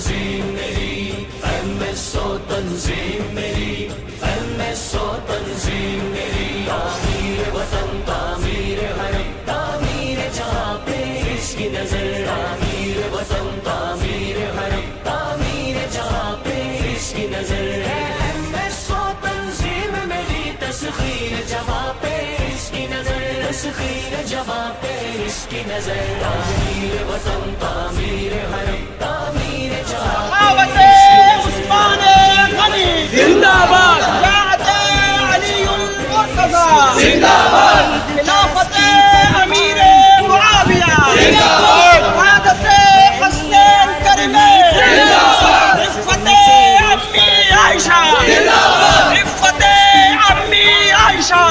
تنظیم میری، MSO تنظیم میری، MSO تنظیم میری، تعمیر وطن تعمیر حرم تعمیر جہاں پہ اس کی نظر، تعمیر وطن تعمیر حرم تعمیر جہاں پہ اس کی نظر، MSO تنظیم میری، تسخیر جہاں پہ اس کی نظر، تسخیر جہاں پہ اس کی نظر، تعمیر وطن تعمیر حرم تعمیر جہاں پہ عثمان غنی زندہ باد، بیعت علی المرتضی زندہ باد، خلافت امیر معاویہ زندہ باد، قیادت حسنین کریمہ رفت امی عائشہ رفت امی عائشہ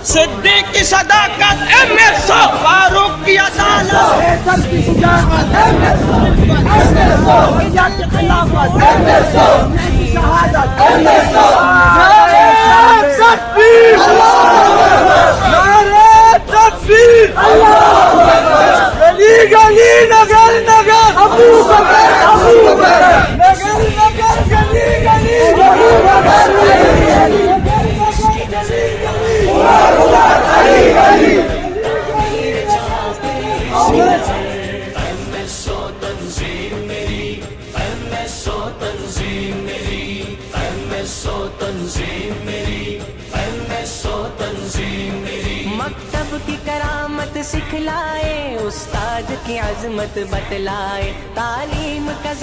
صدیق کی صداقت MSO فاروق کی عدالت حیدر کی شجاعت MSO حجت خلافت MSO شہادت MSO تکبیر نعرہ تکبیر گلی گلی نگر نگر ابو بکر نگر نگر گلی گلی MSO تنظیم میری، MSO تنظیم میری، MSO تنظیم میری، MSO تنظیم میری، مکتب کی کرامت سکھلائے، استاد کی عظمت بتلائے، تعلیم کا